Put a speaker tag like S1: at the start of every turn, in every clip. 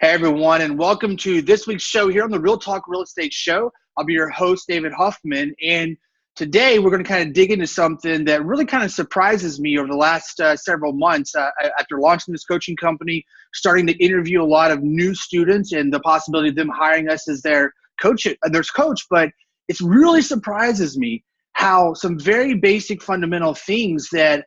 S1: Hey everyone, and welcome to this week's show here on the Real Talk Real Estate Show. I'll be your host, David Huffman, and today we're going to kind of dig into something that really kind of surprises me over the last several months after launching this coaching company, starting to interview a lot of new students and the possibility of them hiring us as their coach. But it really surprises me how some very basic fundamental things that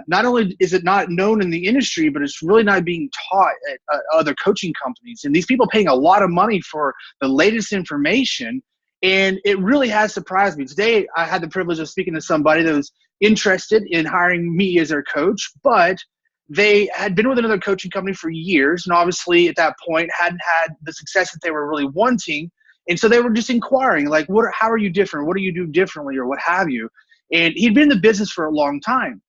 S1: not only is it not known in the industry, but it's really not being taught at other coaching companies. And these people paying a lot of money for the latest information. And it really has surprised me. Today, I had the privilege of speaking to somebody that was interested in hiring me as their coach, but they had been with another coaching company for years. And obviously at that point hadn't had the success that they were really wanting. And so they were just inquiring, like, how are you different? What do you do differently, or what have you? And he'd been in the business for a long time.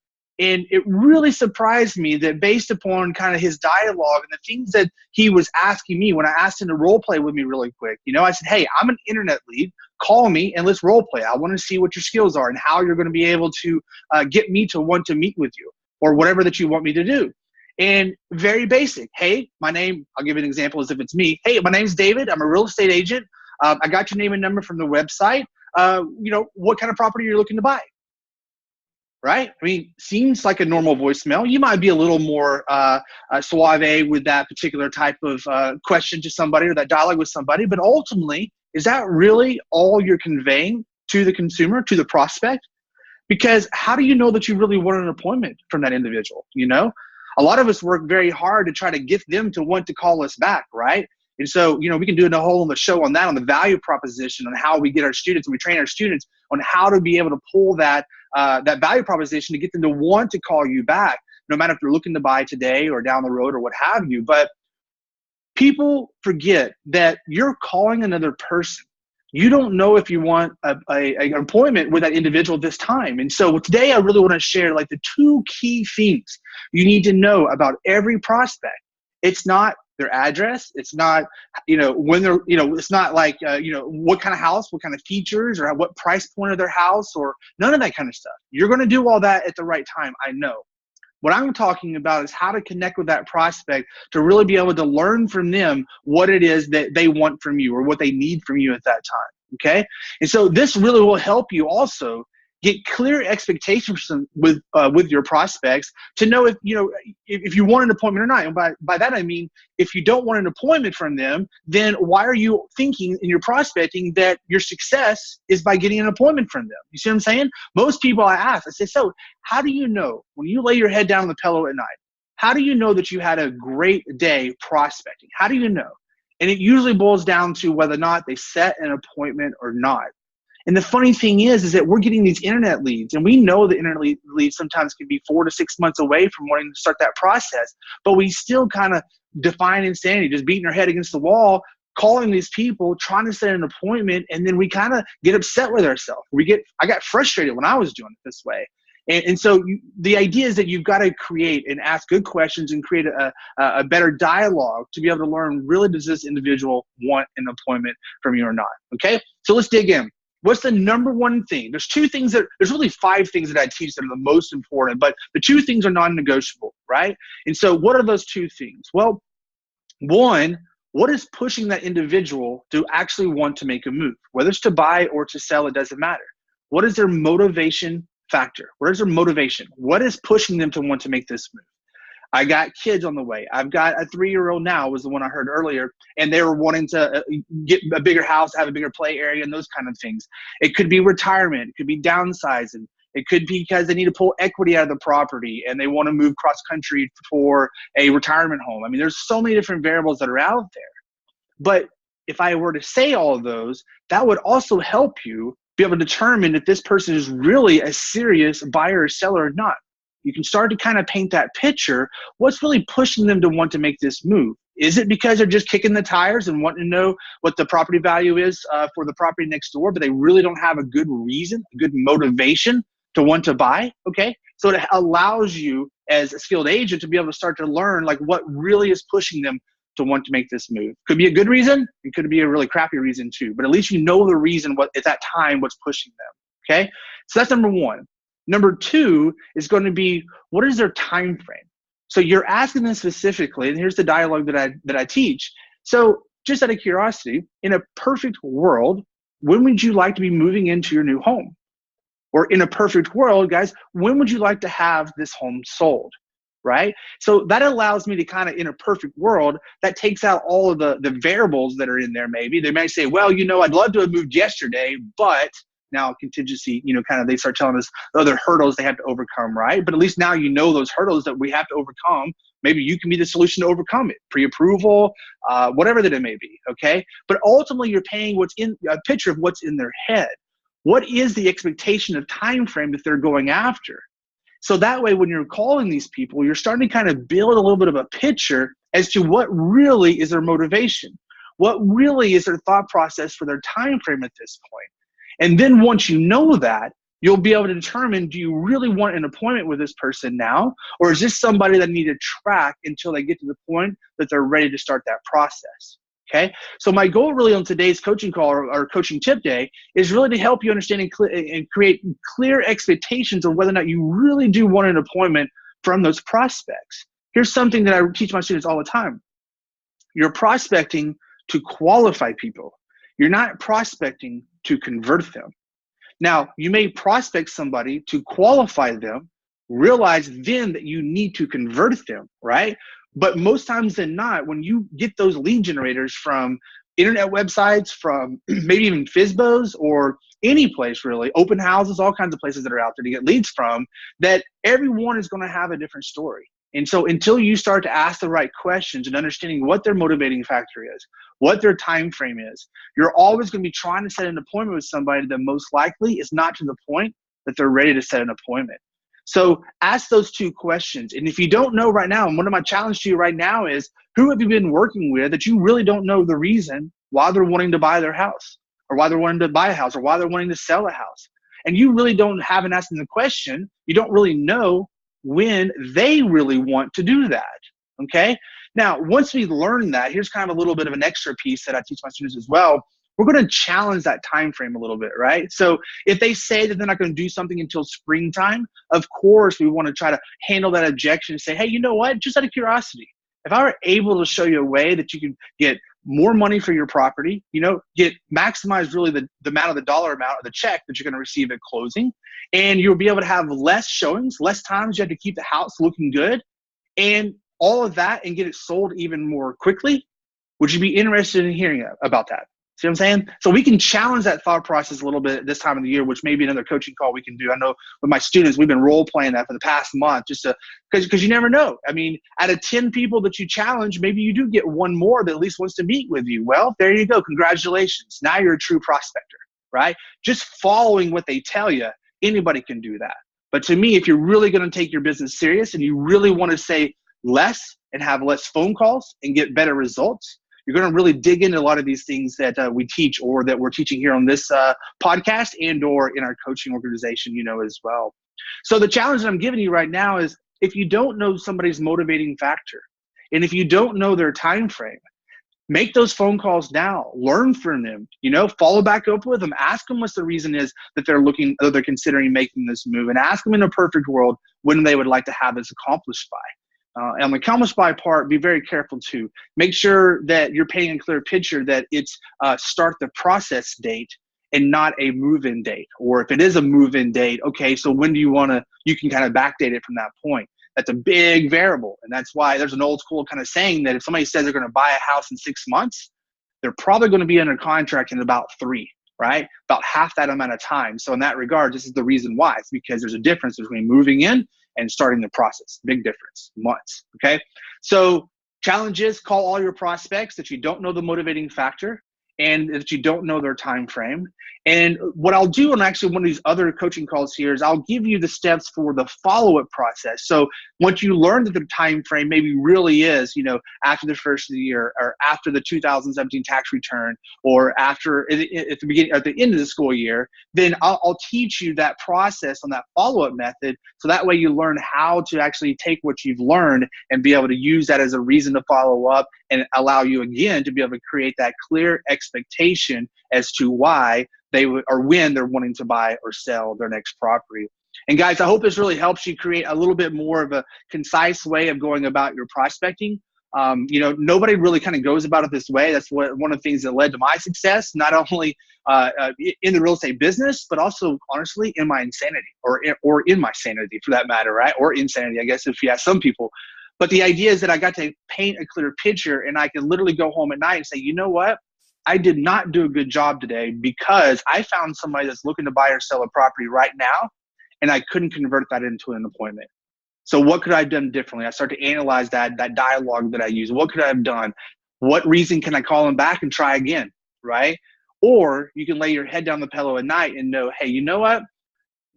S1: And it really surprised me that based upon kind of his dialogue and the things that he was asking me when I asked him to role play with me really quick, I said, hey, I'm an internet lead. Call me and let's role play. I want to see what your skills are and how you're going to be able to get me to want to meet with you or whatever that you want me to do. And very basic. Hey, my name, I'll give you an example as if it's me. Hey, my name's David. I'm a real estate agent. I got your name and number from the website. What kind of property you're looking to buy? Right? I mean, seems like a normal voicemail. You might be a little more suave with that particular type of question to somebody or that dialogue with somebody, but ultimately, is that really all you're conveying to the consumer, to the prospect? Because how do you know that you really want an appointment from that individual? A lot of us work very hard to try to get them to want to call us back, right? And so, we can do a whole on the show on that, on the value proposition, on how we get our students, and we train our students on how to be able to pull that value proposition to get them to want to call you back, no matter if they're looking to buy today or down the road or what have you. But people forget that you're calling another person. You don't know if you want an appointment with that individual this time. And so today I really want to share like the two key things you need to know about every prospect. It's not their address. It's not, when they're, it's not like, what kind of house, what kind of features, or what price point of their house, or none of that kind of stuff. You're going to do all that at the right time. I know. What I'm talking about is how to connect with that prospect to really be able to learn from them what it is that they want from you or what they need from you at that time. Okay. And so this really will help you also get clear expectations with your prospects to know if you want an appointment or not. And by that I mean, if you don't want an appointment from them, then why are you thinking in your prospecting that your success is by getting an appointment from them? You see what I'm saying? Most people I ask, I say, so how do you know when you lay your head down on the pillow at night? How do you know that you had a great day prospecting? How do you know? And it usually boils down to whether or not they set an appointment or not. And the funny thing is that we're getting these internet leads, and we know the internet leads sometimes can be 4 to 6 months away from wanting to start that process, but we still kind of define insanity, just beating our head against the wall, calling these people, trying to set an appointment, and then we kind of get upset with ourselves. I got frustrated when I was doing it this way. And so the idea is that you've got to create and ask good questions and create a better dialogue to be able to learn, really, does this individual want an appointment from you or not? Okay, so let's dig in. What's the number one thing? There's really 5 things that I teach that are the most important, but the 2 things are non-negotiable, right? And so what are those 2 things? Well, one, what is pushing that individual to actually want to make a move? Whether it's to buy or to sell, it doesn't matter. What is their motivation factor? What is their motivation? What is pushing them to want to make this move? I got kids on the way. I've got a 3-year-old now, was the one I heard earlier, and they were wanting to get a bigger house, have a bigger play area, and those kind of things. It could be retirement. It could be downsizing. It could be because they need to pull equity out of the property and they want to move cross country for a retirement home. I mean, there's so many different variables that are out there. But if I were to say all of those, that would also help you be able to determine if this person is really a serious buyer or seller or not. You can start to kind of paint that picture. What's really pushing them to want to make this move? Is it because they're just kicking the tires and wanting to know what the property value is for the property next door, but they really don't have a good reason, a good motivation to want to buy? Okay, so it allows you as a skilled agent to be able to start to learn like what really is pushing them to want to make this move. Could be a good reason. It could be a really crappy reason too, but at least you know the reason what at that time what's pushing them. Okay, so that's number one. Number 2 is going to be, what is their time frame? So you're asking them specifically, and here's the dialogue that I teach. So just out of curiosity, in a perfect world, when would you like to be moving into your new home? Or in a perfect world, guys, when would you like to have this home sold? Right? So that allows me to kind of, in a perfect world, that takes out all of the variables that are in there. Maybe they might say, well, I'd love to have moved yesterday, but now contingency, kind of they start telling us the other hurdles they have to overcome, right? But at least now those hurdles that we have to overcome. Maybe you can be the solution to overcome it, pre-approval, whatever that it may be, okay? But ultimately, you're paying what's in a picture of what's in their head. What is the expectation of time frame that they're going after? So that way, when you're calling these people, you're starting to kind of build a little bit of a picture as to what really is their motivation, what really is their thought process for their time frame at this point. And then once you know that, you'll be able to determine, do you really want an appointment with this person now? Or is this somebody that need to track until they get to the point that they're ready to start that process? Okay, so my goal really on today's coaching call or coaching tip day is really to help you understand and create clear expectations of whether or not you really do want an appointment from those prospects. Here's something that I teach my students all the time. You're prospecting to qualify people. You're not prospecting to convert them. Now, you may prospect somebody to qualify them, realize then that you need to convert them, right? But most times than not, when you get those lead generators from internet websites, from maybe even FSBOs or any place really, open houses, all kinds of places that are out there to get leads from, that everyone is going to have a different story. And so until you start to ask the right questions and understanding what their motivating factor is, what their time frame is, you're always going to be trying to set an appointment with somebody that most likely is not to the point that they're ready to set an appointment. So ask those two questions. And if you don't know right now, and one of my challenge to you right now is, who have you been working with that you really don't know the reason why they're wanting to buy their house, or why they're wanting to buy a house, or why they're wanting to sell a house? And you really haven't asked them the question. You don't really know when they really want to do that, okay? Now, once we learn that, here's kind of a little bit of an extra piece that I teach my students as well. We're going to challenge that time frame a little bit, right? So if they say that they're not going to do something until springtime, of course, we want to try to handle that objection and say, hey, you know what? Just out of curiosity, if I were able to show you a way that you can get more money for your property, maximize really the amount of the dollar amount of the check that you're going to receive at closing, and you'll be able to have less showings, less times you have to keep the house looking good, and all of that, and get it sold even more quickly, would you be interested in hearing about that? See what I'm saying? So we can challenge that thought process a little bit this time of the year, which may be another coaching call we can do. I know with my students, we've been role playing that for the past month, just because you never know. I mean, out of 10 people that you challenge, maybe you do get one more that at least wants to meet with you. Well, there you go. Congratulations. Now you're a true prospector, right? Just following what they tell you, anybody can do that. But to me, if you're really going to take your business serious and you really want to say less and have less phone calls and get better results, you're going to really dig into a lot of these things that we teach, or that we're teaching here on this podcast and or in our coaching organization, as well. So the challenge that I'm giving you right now is, if you don't know somebody's motivating factor, and if you don't know their time frame, make those phone calls now. Learn from them. Follow back up with them. Ask them what the reason is that they're considering making this move, and ask them in a perfect world when they would like to have this accomplished by. And the accomplished by part, be very careful too. Make sure that you're painting a clear picture that it's start the process date and not a move-in date. Or if it is a move-in date, okay, so when do you can kind of backdate it from that point. That's a big variable. And that's why there's an old school kind of saying that if somebody says they're going to buy a house in 6 months, they're probably going to be under contract in about 3, right? About half that amount of time. So in that regard, this is the reason why. It's because there's a difference between moving in and starting the process. Big difference, months, okay? So challenge is, call all your prospects that you don't know the motivating factor and that you don't know their time frame. And what I'll do on actually one of these other coaching calls here is I'll give you the steps for the follow-up process. So once you learn that the time frame maybe really is, after the first of the year, or after the 2017 tax return, or after at the end of the school year, then I'll teach you that process on that follow-up method. So that way you learn how to actually take what you've learned and be able to use that as a reason to follow up, and allow you again to be able to create that clear expectation as to why they would, or when they're wanting to buy or sell their next property. And guys, I hope this really helps you create a little bit more of a concise way of going about your prospecting. Nobody really kind of goes about it this way. That's one of the things that led to my success, not only in the real estate business, but also honestly in my insanity or in my sanity for that matter, right? Or insanity, I guess, if you ask some people. But the idea is that I got to paint a clear picture, and I could literally go home at night and say, you know what? I did not do a good job today because I found somebody that's looking to buy or sell a property right now, and I couldn't convert that into an appointment. So what could I have done differently? I started to analyze that dialogue that I use. What could I have done? What reason can I call them back and try again, right? Or you can lay your head down the pillow at night and know, hey, you know what?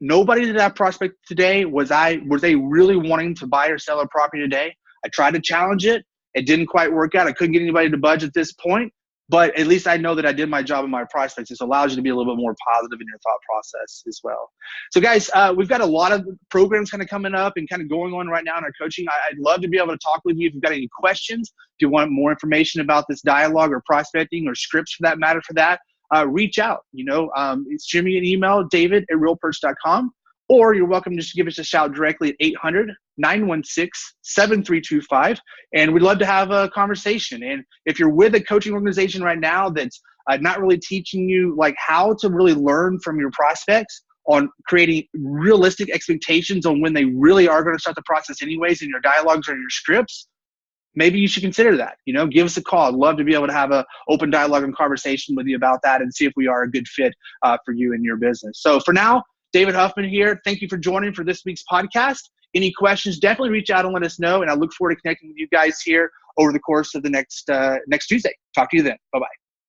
S1: Nobody did that prospect today. Was they really wanting to buy or sell a property today? I tried to challenge it. It didn't quite work out. I couldn't get anybody to budge at this point. But at least I know that I did my job in my prospects. This allows you to be a little bit more positive in your thought process as well. So guys, we've got a lot of programs kind of coming up and kind of going on right now in our coaching. I'd love to be able to talk with you if you've got any questions. If you want more information about this dialogue or prospecting or scripts for that matter for that, reach out. Shoot me an email, david@realperch.com, or you're welcome to just give us a shout directly at 800-916-7325. And we'd love to have a conversation. And if you're with a coaching organization right now that's not really teaching you like how to really learn from your prospects on creating realistic expectations on when they really are going to start the process anyways in your dialogues or your scripts, maybe you should consider that. Give us a call. I'd love to be able to have an open dialogue and conversation with you about that and see if we are a good fit for you and your business. So for now, David Huffman here. Thank you for joining for this week's podcast. Any questions, definitely reach out and let us know. And I look forward to connecting with you guys here over the course of the next Tuesday. Talk to you then. Bye-bye.